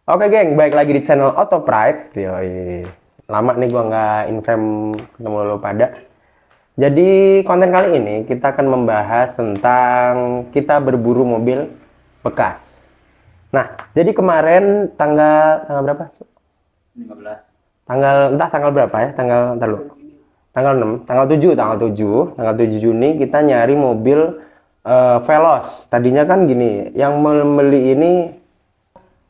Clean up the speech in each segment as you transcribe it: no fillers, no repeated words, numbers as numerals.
Oke geng, baik lagi di channel Auto Pride. Yoi. Lama nih gua nggak in-frame ketemu lo pada. Jadi konten kali ini kita akan membahas tentang kita berburu mobil bekas. Nah, jadi kemarin tanggal berapa? 15. Tanggal berapa ya? Entar lu. Tanggal 6, tanggal 7 Juni kita nyari mobil Veloz. Tadinya kan gini, yang membeli ini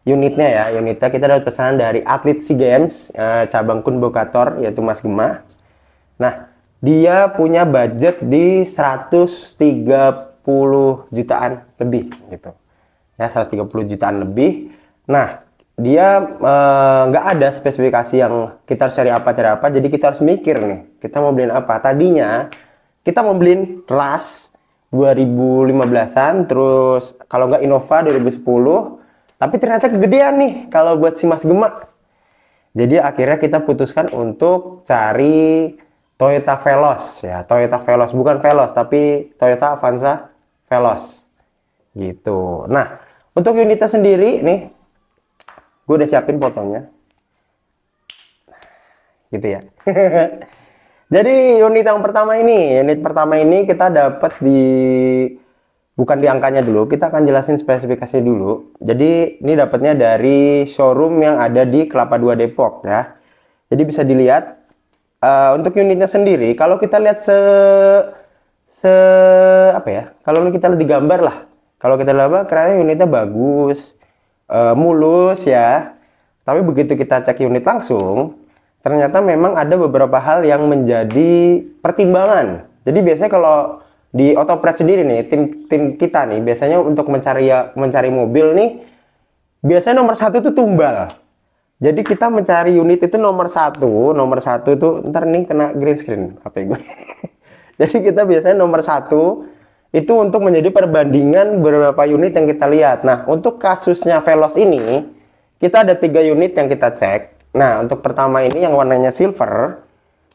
unitnya kita dapat pesanan dari atlet SEA Games cabang Kun Bokator, yaitu Mas Gemma. Nah, dia punya budget di 130 jutaan lebih gitu ya, 130 jutaan lebih. Nah, dia nggak ada spesifikasi yang kita harus cari apa, jadi kita harus mikir nih, kita mau beliin apa. Tadinya kita mau beliin Rush 2015an, terus kalau nggak Innova 2010, tapi ternyata kegedean nih kalau buat si Mas Gemma. Jadi akhirnya kita putuskan untuk cari Toyota Veloz ya, Toyota Veloz, bukan Veloz tapi Toyota Avanza Veloz gitu. Nah, untuk unitnya sendiri nih, gue udah siapin fotonya gitu ya. Jadi unit pertama ini kita dapat bukan di angkanya dulu, kita akan jelasin spesifikasinya dulu. Jadi ini dapatnya dari showroom yang ada di Kelapa 2 Depok ya. Jadi bisa dilihat untuk unitnya sendiri, kalau kita lihat kalau kita lihat di gambar lah, kalau kita lihat kayaknya unitnya bagus, mulus ya. Tapi begitu kita cek unit langsung, ternyata memang ada beberapa hal yang menjadi pertimbangan. Jadi biasanya kalau di Auto Pride sendiri nih, tim kita nih biasanya untuk mencari mobil nih, biasanya nomor satu itu tumbal. Jadi kita mencari unit itu nomor satu tuh, ntar nih kena green screen HP gue. Jadi kita biasanya nomor satu itu untuk menjadi perbandingan beberapa unit yang kita lihat. Nah, untuk kasusnya Veloz ini, kita ada 3 unit yang kita cek. Nah, untuk pertama ini yang warnanya silver,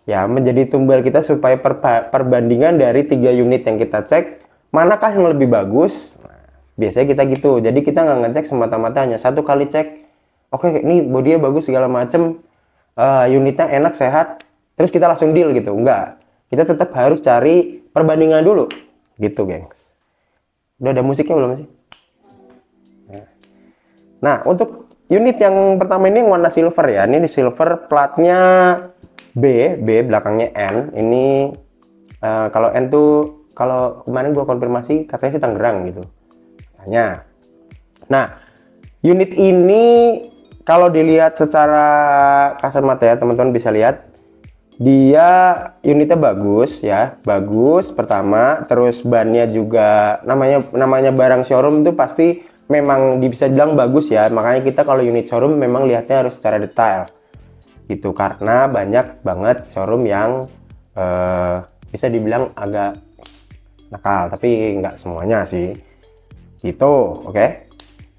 ya menjadi tumbal kita supaya perbandingan dari 3 unit yang kita cek, manakah yang lebih bagus. Nah, biasanya kita gitu, jadi kita nggak ngecek semata-mata hanya satu kali cek, oke ini bodinya bagus segala macem, unitnya enak sehat, terus kita langsung deal gitu. Enggak, kita tetap harus cari perbandingan dulu gitu gengs. Udah ada musiknya belum sih? Nah, untuk unit yang pertama ini yang warna silver ya, ini di silver, platnya B belakangnya N. Ini kalau N tuh, kalau kemarin gua konfirmasi katanya sih Tangerang gitu katanya. Nah, unit ini kalau dilihat secara kasat mata ya teman-teman bisa lihat, dia unitnya bagus ya, bagus pertama. Terus bannya juga, namanya barang showroom itu pasti memang bisa dibilang bagus ya. Makanya kita kalau unit showroom memang lihatnya harus secara detail gitu, karena banyak banget showroom yang bisa dibilang agak nakal, tapi nggak semuanya sih gitu. Oke.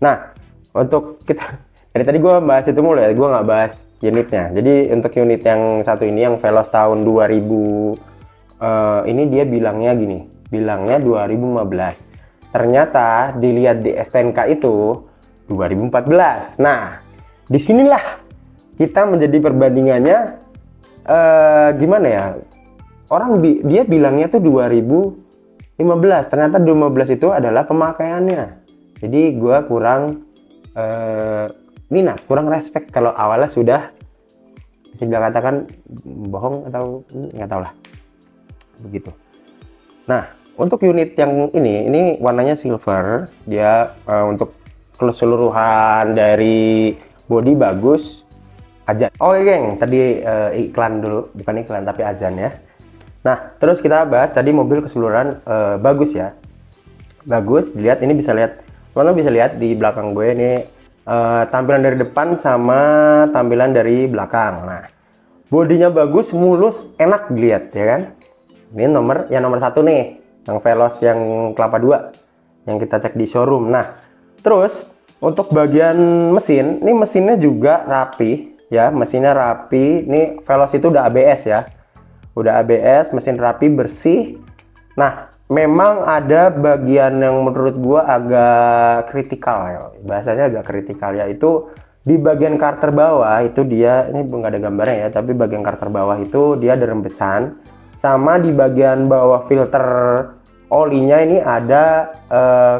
Nah, untuk kita dari tadi gue bahas itu mulu ya, gue nggak bahas unitnya. Jadi untuk unit yang satu ini yang Veloz tahun 2000 ini dia bilangnya 2015. Ternyata dilihat di STNK itu 2014. Nah, disinilah kita menjadi perbandingannya gimana ya, dia bilangnya tuh 2015, ternyata 2015 itu adalah pemakaiannya. Jadi gue kurang minat, kurang respect kalau awalnya sudah bisa katakan bohong atau nggak tahu lah begitu. Nah, untuk unit yang ini warnanya silver, dia untuk keseluruhan dari body bagus. Azan. Oke geng, tadi iklan dulu, bukan iklan tapi azan ya. Nah, terus kita bahas tadi mobil keseluruhan bagus ya. Bagus, dilihat ini bisa lihat, teman-teman bisa lihat di belakang gue ini tampilan dari depan sama tampilan dari belakang. Nah, bodinya bagus, mulus, enak dilihat ya kan. Ini nomor satu nih, yang Veloz yang Kelapa 2 yang kita cek di showroom. Nah, terus untuk bagian mesin, ini mesinnya juga rapi. Ya, mesinnya rapi. Ini Veloz itu udah ABS ya, udah ABS, mesin rapi, bersih. Nah, memang ada bagian yang menurut gua agak kritikal ya, bahasanya agak kritikal, yaitu Di bagian karter bawah itu dia, ini nggak ada gambarnya ya, tapi bagian karter bawah itu dia ada rembesan, sama di bagian bawah filter olinya ini ada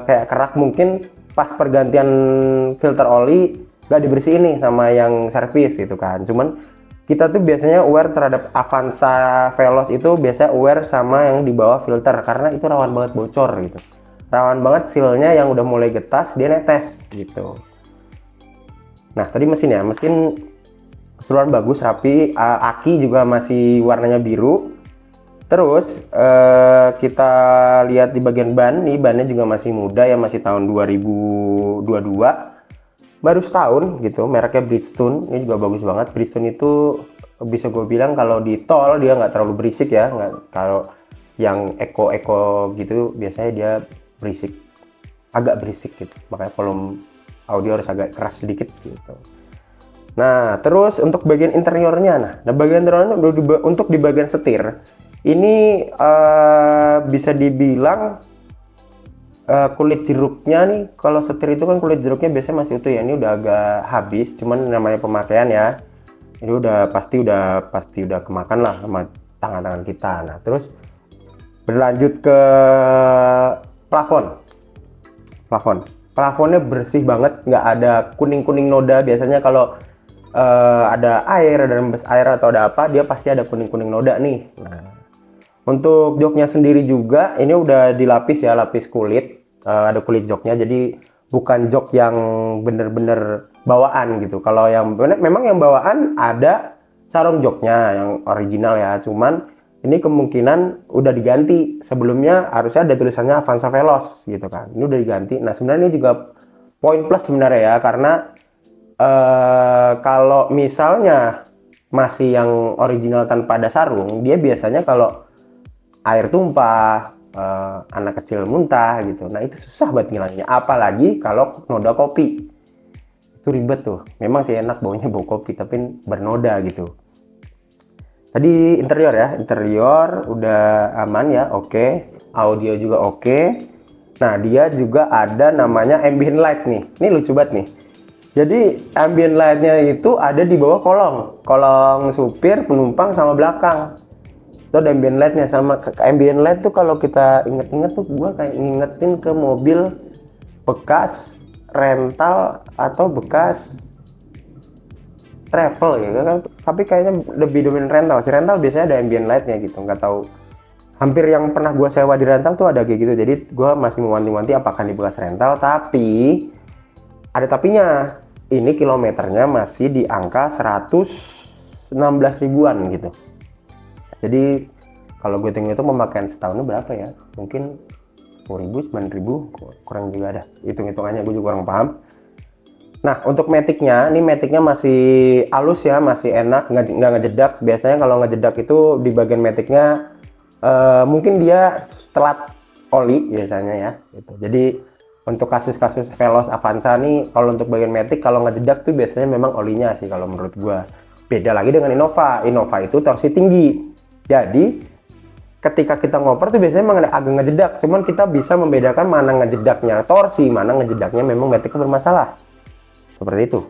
kayak kerak, mungkin pas pergantian filter oli nggak dibersihin nih sama yang servis gitu kan. Cuman kita tuh biasanya aware terhadap Avanza Veloz itu biasanya aware sama yang di bawah filter, karena itu rawan banget bocor gitu, rawan banget sealnya yang udah mulai getas dia netes gitu. Nah tadi mesin ya, mesin keseluruhan bagus, rapi, aki juga masih warnanya biru. Terus kita lihat di bagian ban, nih bannya juga masih muda ya, masih tahun 2022, baru setahun gitu, mereknya Bridgestone. Ini juga bagus banget. Bridgestone itu bisa gue bilang kalau di tol dia nggak terlalu berisik ya, kalau yang eco gitu biasanya dia berisik, agak berisik gitu, makanya volume audio harus agak keras sedikit gitu. Nah terus untuk bagian interiornya, nah bagian interiornya untuk di bagian setir ini bisa dibilang kulit jeruknya nih, kalau setir itu kan kulit jeruknya biasanya masih utuh ya, ini udah agak habis, cuman namanya pemakaian ya, ini udah pasti udah kemakan lah sama tangan-tangan kita. Nah terus berlanjut ke plafonnya bersih banget, nggak ada kuning-kuning noda. Biasanya kalau ada air, ada rembes air atau ada apa, dia pasti ada kuning-kuning noda nih. Nah untuk joknya sendiri juga ini udah dilapis ya, lapis kulit, ada kulit joknya, jadi bukan jok yang bener-bener bawaan gitu. Kalau yang memang yang bawaan ada sarung joknya yang original ya, cuman ini kemungkinan udah diganti. Sebelumnya harusnya ada tulisannya Avanza Veloz gitu kan, ini udah diganti. Nah sebenarnya ini juga poin plus sebenarnya ya, karena kalau misalnya masih yang original tanpa ada sarung, dia biasanya kalau air tumpah, anak kecil muntah gitu, nah itu susah banget ngilanginnya. Apalagi kalau noda kopi, itu ribet tuh. Memang sih enak baunya bau kopi, tapi bernoda gitu. Tadi interior ya, interior udah aman ya, oke. Audio juga oke. Nah dia juga ada namanya ambient light nih, ini lucu banget nih. Jadi ambient lightnya itu ada di bawah kolong supir, penumpang sama belakang. Itu ada ambient lightnya. Sama ambient light tuh kalau kita inget-inget tuh, gua kayak ngingetin ke mobil bekas rental atau bekas travel ya kan, tapi kayaknya lebih dominan rental. Si rental biasanya ada ambient lightnya gitu, nggak tahu. Hampir yang pernah gua sewa di rental tuh ada kayak gitu. Jadi gua masih mewanti-wanti apakah di bekas rental, tapi ada tapinya. Ini kilometernya masih di angka 116 ribuan gitu. Jadi kalau gue hitung itu pemakaian setahunnya berapa ya? Mungkin 10.000, 9.000, kurang juga ada. Hitung-hitungannya gue juga kurang paham. Nah untuk maticnya, ini maticnya masih halus ya, masih enak, nggak ngejedak. Biasanya kalau ngejedak itu di bagian maticnya mungkin dia telat oli biasanya ya. Gitu. Jadi untuk kasus-kasus Veloz, Avanza nih, kalau untuk bagian matic kalau ngejedak tuh biasanya memang olinya sih kalau menurut gua. Beda lagi dengan Innova. Innova itu torsi tinggi. Jadi ketika kita ngoper tuh biasanya memang agak ngejedak. Cuman kita bisa membedakan mana ngejedaknya torsi, mana ngejedaknya memang maticnya bermasalah. Seperti itu.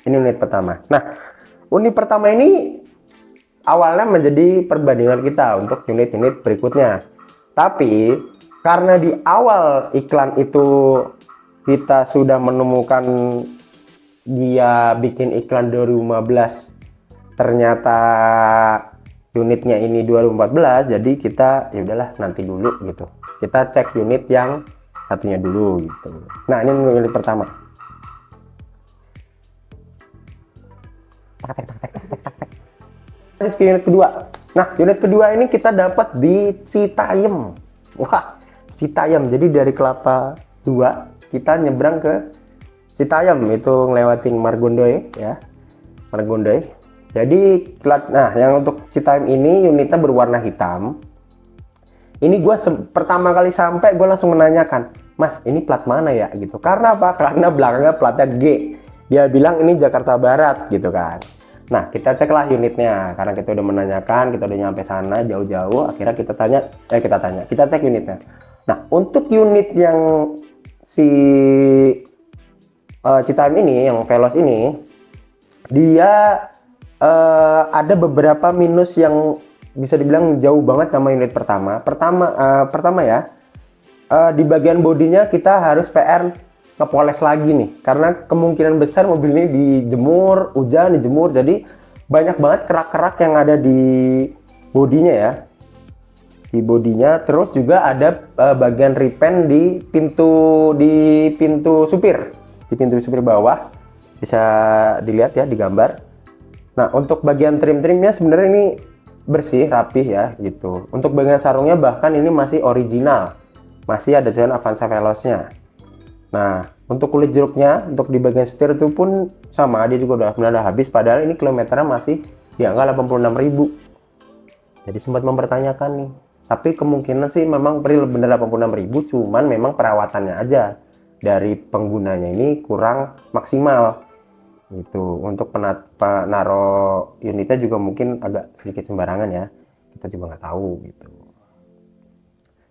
Ini unit pertama. Nah, unit pertama ini awalnya menjadi perbandingan kita untuk unit-unit berikutnya. Tapi karena di awal iklan itu kita sudah menemukan dia bikin iklan 2015, ternyata unitnya ini 2014, jadi kita ya udahlah nanti dulu gitu. Kita cek unit yang satunya dulu gitu. Nah, ini unit pertama. Lanjut ke unit kedua. Nah, unit kedua ini kita dapat di Citayam. Wah, Citayam. Jadi dari Kelapa 2 kita nyebrang ke Citayam, itu ngelewatin Margondoy ya. Margondoy. Jadi nah yang untuk Citayam ini unitnya berwarna hitam. Ini gue pertama kali sampai gue langsung menanyakan, "Mas, ini plat mana ya?" gitu. Karena apa? Karena belakangnya platnya G. Dia bilang ini Jakarta Barat gitu kan. Nah, kita ceklah unitnya, karena kita udah menanyakan, kita udah nyampe sana jauh-jauh, akhirnya kita cek unitnya. Nah, untuk unit yang si Citayam ini yang Veloz ini dia ada beberapa minus yang bisa dibilang jauh banget sama unit pertama. Pertama ya, di bagian bodinya kita harus PR ngepoles lagi nih, karena kemungkinan besar mobil ini dijemur, hujan dijemur, jadi banyak banget kerak-kerak yang ada di bodinya ya. Di bodinya, terus juga ada bagian repaint di pintu supir, di pintu supir bawah bisa dilihat ya di gambar. Nah, untuk bagian trim-trimnya sebenarnya ini bersih, rapih ya gitu. Untuk bagian sarungnya bahkan ini masih original, masih ada tulisan Avanza Veloznya. Nah, untuk kulit jeruknya, untuk di bagian setir itu pun sama, dia juga udah habis, padahal ini kilometernya masih di angka 86.000. Jadi sempat mempertanyakan nih, tapi kemungkinan sih memang benar 86.000, cuman memang perawatannya aja dari penggunanya ini kurang maksimal gitu. Untuk penaro unitnya juga mungkin agak sedikit sembarangan ya, kita juga nggak tahu gitu.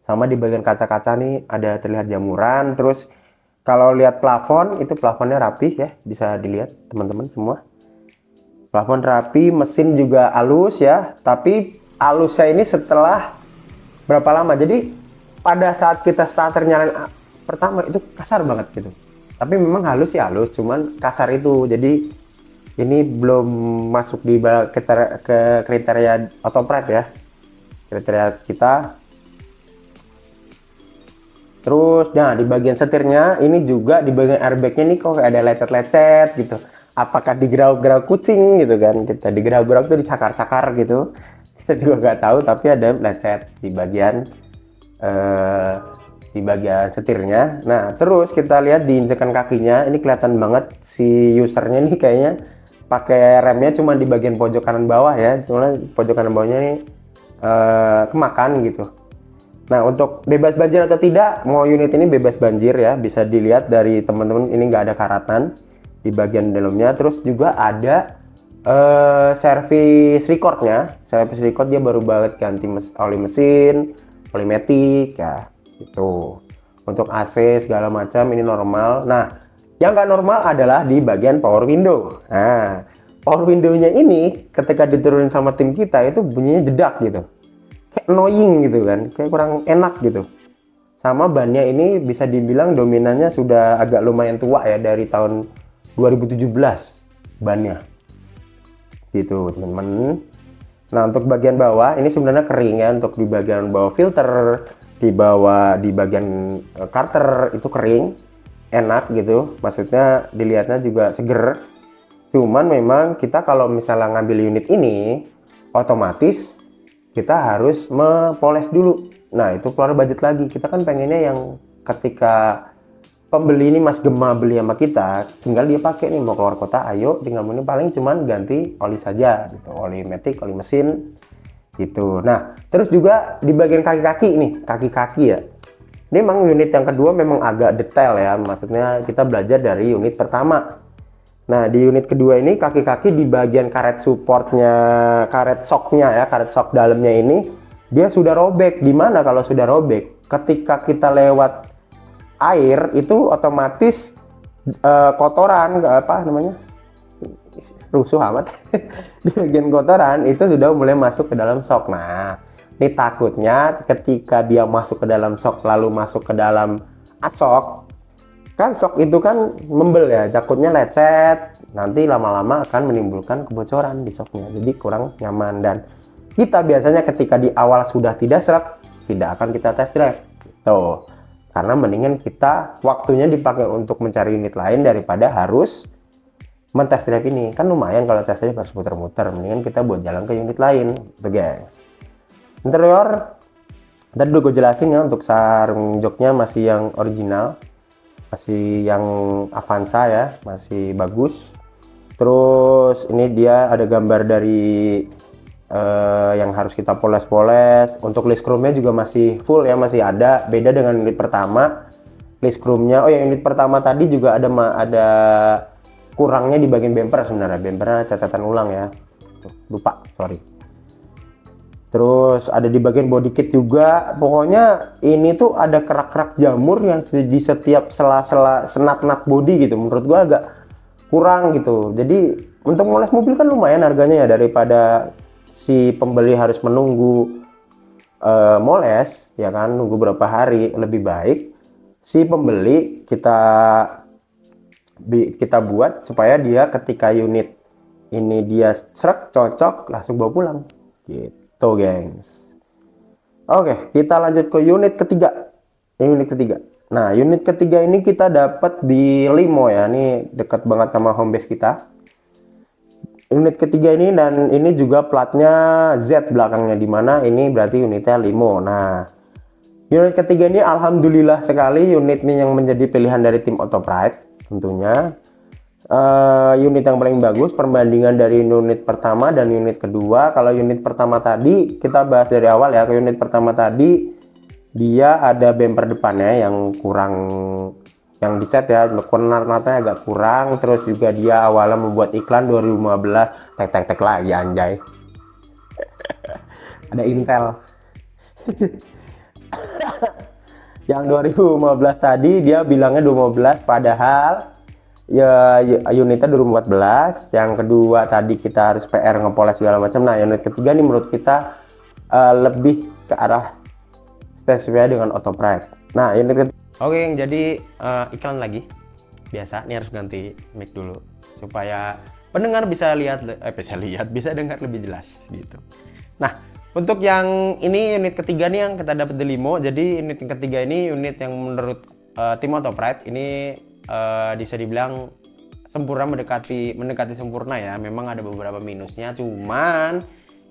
Sama di bagian kaca-kaca nih ada terlihat jamuran. Terus kalau lihat plafon, itu plafonnya rapih ya, bisa dilihat teman-teman semua. Plafon rapi, mesin juga halus ya, tapi halusnya ini setelah berapa lama. Jadi pada saat kita starter nyalain pertama itu kasar banget gitu, tapi memang halus sih halus, cuman kasar itu. Jadi ini belum masuk di ke kriteria otopret ya, kriteria kita. Terus nah di bagian setirnya ini juga, di bagian airbagnya nih kok ada lecet-lecet gitu. Apakah digerau-gerau kucing gitu kan, kita digerau-gerau tuh dicakar-cakar gitu, kita juga nggak tahu, tapi ada lecet di bagian setirnya. Nah, terus kita lihat di injekan kakinya, ini kelihatan banget si usernya nih kayaknya pakai remnya cuma di bagian pojok kanan bawah ya, cuma pojok kanan bawahnya ini kemakan gitu. Nah, untuk bebas banjir atau tidak, mau unit ini bebas banjir ya, bisa dilihat dari teman-teman ini nggak ada karatan di bagian dalamnya. Terus juga ada service recordnya. Service record dia baru banget ganti oli mesin, oli matic ya gitu. Untuk AC segala macam ini normal. Nah, yang nggak normal adalah di bagian power window. Nah, power window-nya ini ketika diturunin sama tim kita itu bunyinya jedak gitu, kayak annoying gitu kan, kayak kurang enak gitu. Sama bannya ini bisa dibilang dominannya sudah agak lumayan tua ya, dari tahun 2017 bannya gitu teman-teman. Nah, untuk bagian bawah ini sebenarnya kering ya, untuk di bagian bawah filter, di bagian karter itu kering, enak gitu, maksudnya dilihatnya juga seger. Cuman memang kita kalau misalnya ngambil unit ini otomatis kita harus mepoles dulu. Nah, itu keluar budget lagi. Kita kan pengennya yang ketika pembeli ini Mas Gema beli sama kita, tinggal dia pakai nih, mau keluar kota, ayo tinggal ini paling cuman ganti oli saja gitu, oli matic, oli mesin gitu. Nah, terus juga di bagian kaki-kaki nih, kaki-kaki ya. Ini memang unit yang kedua memang agak detail ya, maksudnya kita belajar dari unit pertama. Nah, di unit kedua ini kaki-kaki di bagian karet supportnya, karet shocknya ya, karet shock dalamnya ini dia sudah robek. Dimana kalau sudah robek, ketika kita lewat air itu otomatis kotoran, apa namanya, rusuh amat di bagian kotoran itu sudah mulai masuk ke dalam shock. Nah, ini takutnya ketika dia masuk ke dalam shock lalu masuk ke dalam asok, kan shock itu kan membel ya, takutnya lecet, nanti lama-lama akan menimbulkan kebocoran di shocknya, jadi kurang nyaman. Dan kita biasanya ketika di awal sudah tidak seret, tidak akan kita test drive tuh, karena mendingan kita waktunya dipakai untuk mencari unit lain daripada harus men-test drive ini. Kan lumayan kalau test drive harus muter-muter, mendingan kita buat jalan ke unit lain tuh guys. Interior tadi udah gue jelasin ya, untuk sarung joknya masih yang original, masih yang Avanza ya, masih bagus. Terus ini dia ada gambar dari yang harus kita poles-poles. Untuk list chrome-nya juga masih full ya, masih ada, beda dengan unit pertama. List chrome-nya, oh ya, unit pertama tadi juga ada kurangnya di bagian bumper sebenarnya. Bumpernya catatan ulang ya, lupa, sorry. Terus ada di bagian body kit juga. Pokoknya ini tuh ada kerak-kerak jamur yang di setiap sela-sela senat-nat body gitu. Menurut gua agak kurang gitu. Jadi untuk moles mobil kan lumayan harganya ya, daripada si pembeli harus menunggu moles ya kan, nunggu berapa hari. Lebih baik si pembeli kita buat supaya dia ketika unit ini dia serak cocok langsung bawa pulang gitu gengs. Oke, kita lanjut ke unit ketiga. Nah, unit ketiga ini kita dapat di Limo ya. Ini dekat banget sama home base kita. Unit ketiga ini, dan ini juga platnya Z belakangnya, dimana ini berarti unitnya Limo. Nah, unit ketiga ini alhamdulillah sekali unit ini yang menjadi pilihan dari tim Autopride tentunya. Unit yang paling bagus perbandingan dari unit pertama dan unit kedua. Kalau unit pertama tadi kita bahas dari awal ya, ke unit pertama tadi dia ada bumper depannya yang kurang, yang dicat ya, warna-warnanya agak kurang. Terus juga dia awalnya membuat iklan 2015 tek lagi anjay. Ada Intel. Yang 2015 tadi dia bilangnya 2015 padahal ya unitnya 2014. Yang kedua tadi kita harus PR ngepoles segala macam. Nah, unit ketiga nih menurut kita lebih ke arah spesifiknya dengan Autopride. Nah, unit ketiga. Oke, yang jadi iklan lagi. Biasa, ini harus ganti mic dulu supaya pendengar bisa bisa dengar lebih jelas gitu. Nah, untuk yang ini unit ketiga nih yang kita dapat di Limo. Jadi unit yang ketiga ini unit yang menurut tim Autopride ini bisa dibilang sempurna, mendekati sempurna ya. Memang ada beberapa minusnya, cuman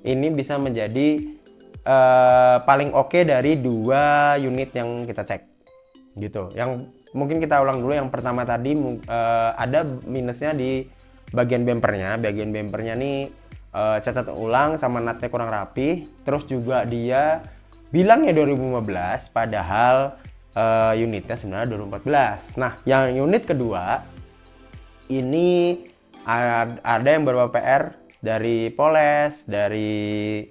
ini bisa menjadi paling oke dari dua unit yang kita cek gitu. Yang mungkin kita ulang dulu. Yang pertama tadi ada minusnya di bagian bempernya. Bagian bempernya nih catat ulang sama natnya kurang rapi. Terus juga dia bilangnya 2015 padahal unitnya sebenarnya 2014. Nah, yang unit kedua ini ada yang beberapa PR dari poles, dari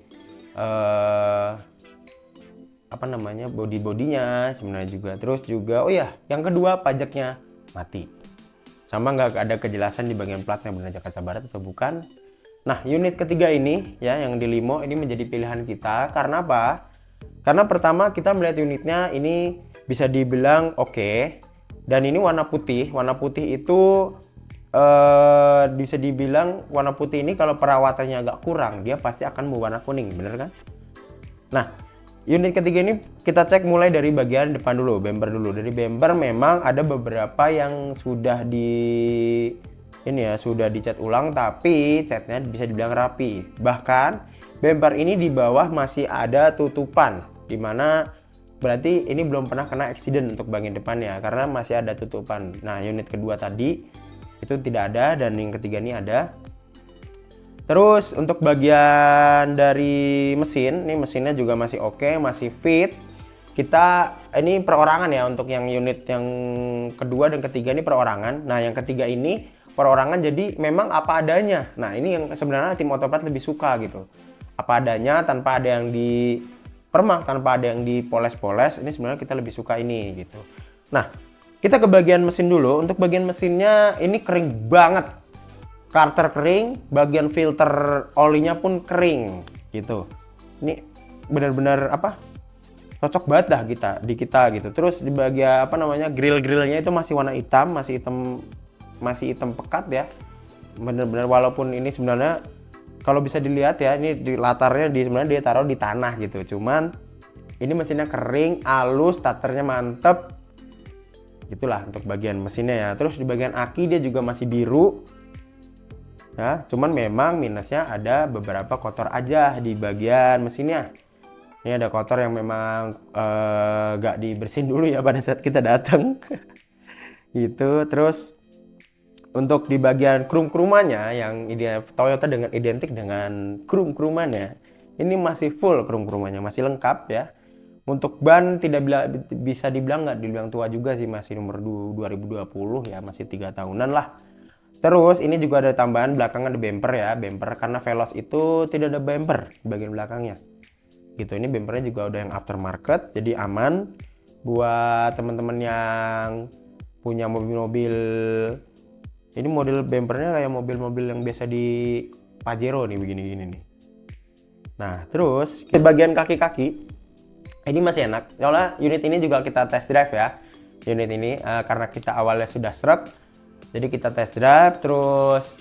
body-bodinya sebenarnya juga. Terus juga oh ya, yang kedua pajaknya mati. Sama nggak ada kejelasan di bagian platnya benar Jakarta Barat atau bukan. Nah, unit ketiga ini ya yang di Limo ini menjadi pilihan kita karena apa? Karena pertama kita melihat unitnya ini bisa dibilang oke, dan ini warna putih. Warna putih itu bisa dibilang warna putih ini kalau perawatannya agak kurang dia pasti akan berwarna kuning, bener kan? Nah, unit ketiga ini kita cek mulai dari bagian depan dulu, bumper dulu. Dari bumper memang ada beberapa yang sudah sudah dicat ulang, tapi catnya bisa dibilang rapi. Bahkan bumper ini di bawah masih ada tutupan, dimana berarti ini belum pernah kena accident untuk bagian depannya karena masih ada tutupan. Nah, unit kedua tadi itu tidak ada, dan yang ketiga ini ada. Terus untuk bagian dari mesin, ini mesinnya juga masih oke, masih fit. Kita ini perorangan ya, untuk yang unit yang kedua dan ketiga ini perorangan. Nah, yang ketiga ini perorangan, jadi memang apa adanya. Nah, ini yang sebenarnya tim Autopride lebih suka gitu. Apa adanya, tanpa ada yang dipermak, tanpa ada yang dipoles-poles. Ini sebenarnya kita lebih suka ini gitu. Nah, kita ke bagian mesin dulu. Untuk bagian mesinnya ini kering banget. Karter kering, bagian filter olinya pun kering gitu. Ini benar-benar cocok banget dah di kita gitu. Terus di bagian grill-grillnya itu masih warna hitam, masih hitam pekat ya. Benar-benar, walaupun ini sebenarnya kalau bisa dilihat ya, ini di latarnya sebenarnya dia taruh di tanah gitu. Cuman ini mesinnya kering, halus, starternya mantep. Gitulah untuk bagian mesinnya ya. Terus di bagian aki dia juga masih biru. Ya, cuman memang minusnya ada beberapa kotor aja di bagian mesinnya. Ini ada kotor yang memang gak dibersihin dulu ya pada saat kita datang. Gitu. Terus untuk di bagian krum-krumannya yang Toyota dengan identik dengan krum-krumannya, ini masih full krum-krumannya, masih lengkap ya. Untuk ban bisa dibilang nggak dibilang tua juga sih, masih nomor 2020 ya, masih 3 tahunan lah. Terus ini juga ada tambahan belakang, ada bumper ya, bumper karena Veloz itu tidak ada bumper di bagian belakangnya. gitu. Ini bumpernya juga udah yang aftermarket, jadi aman buat teman-teman yang punya mobil-mobil. Ini model bumpernya kayak mobil-mobil yang biasa di Pajero nih, begini-gini nih. Nah, terus di bagian kaki-kaki ini masih enak. Soalnya unit ini juga kita test drive ya. Unit ini karena kita awalnya sudah srek, jadi kita test drive, terus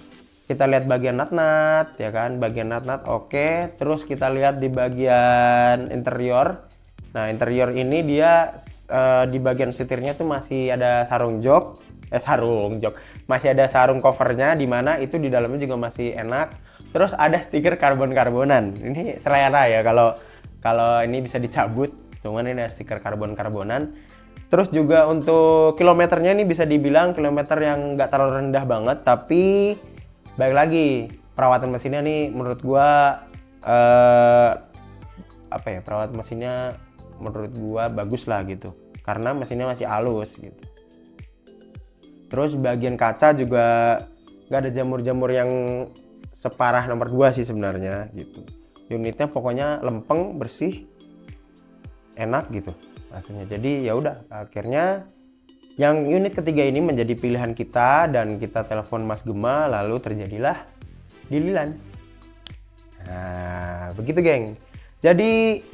kita lihat bagian nut-nut ya kan, bagian nut-nut oke. Terus kita lihat di bagian interior. Nah, interior ini dia di bagian setirnya tuh masih ada sarung jok, masih ada sarung covernya, di mana itu di dalamnya juga masih enak. Terus ada stiker karbon-karbonan. Ini selera ya, kalau ini bisa dicabut, cuman ini ada stiker karbon-karbonan. Terus juga untuk kilometernya ini bisa dibilang kilometer yang nggak terlalu rendah banget, tapi balik lagi perawatan mesinnya nih menurut gua perawatan mesinnya menurut gua bagus lah gitu, karena mesinnya masih halus gitu. Terus bagian kaca juga nggak ada jamur-jamur yang separah nomor 2 sih sebenarnya gitu. Unitnya pokoknya lempeng, bersih, enak gitu rasanya. Jadi ya udah, akhirnya yang unit ketiga ini menjadi pilihan kita dan kita telepon Mas Gema, lalu terjadilah deal-dealan. Nah, begitu geng. Jadi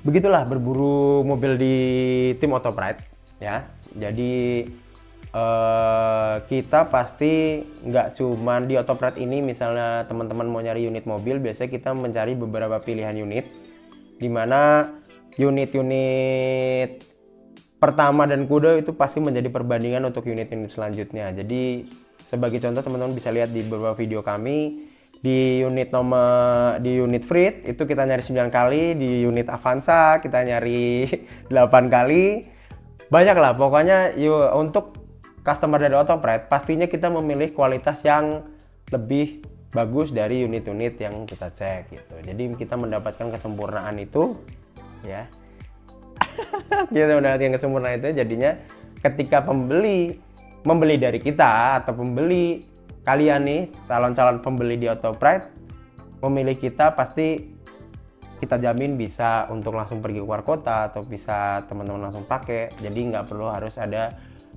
begitulah berburu mobil di tim Autopride ya. Jadi kita pasti nggak cuman di Autopride ini, misalnya teman-teman mau nyari unit mobil, biasanya kita mencari beberapa pilihan unit, dimana unit-unit pertama dan kedua itu pasti menjadi perbandingan untuk unit-unit selanjutnya. Jadi sebagai contoh, teman-teman bisa lihat di beberapa video kami, di unit Freed itu kita nyari 9 kali, di unit Avanza kita nyari 8 kali. Banyak lah pokoknya. Untuk customer dari Autopride pastinya kita memilih kualitas yang lebih bagus dari unit-unit yang kita cek gitu. Jadi kita mendapatkan kesempurnaan itu ya. Kita mendapatkan kesempurnaan itu, jadinya ketika membeli dari kita, atau pembeli kalian nih, calon-calon pembeli di Autopride memilih kita, pasti kita jamin bisa untuk langsung pergi keluar kota, atau bisa teman-teman langsung pakai. Jadi nggak perlu harus ada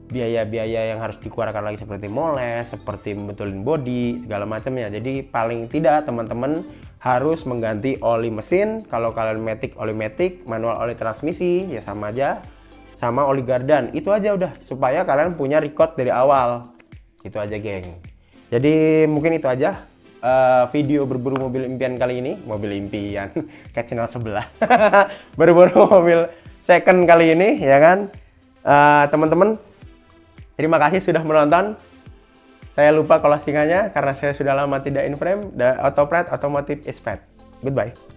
biaya-biaya yang harus dikeluarkan lagi, seperti moles, seperti membetulin bodi, segala macamnya. Jadi paling tidak teman-teman harus mengganti oli mesin. Kalau kalian matic, oli matic, manual oli transmisi, ya sama aja, sama oli gardan. Itu aja udah, supaya kalian punya record dari awal. Itu aja geng. Jadi mungkin itu aja video berburu mobil impian kali ini. Mobil impian kayak channel sebelah. Berburu mobil second kali ini ya kan. Teman-teman, terima kasih sudah menonton. Saya lupa closing-nya karena saya sudah lama tidak in frame. Autopride Automotive is Fat. Goodbye.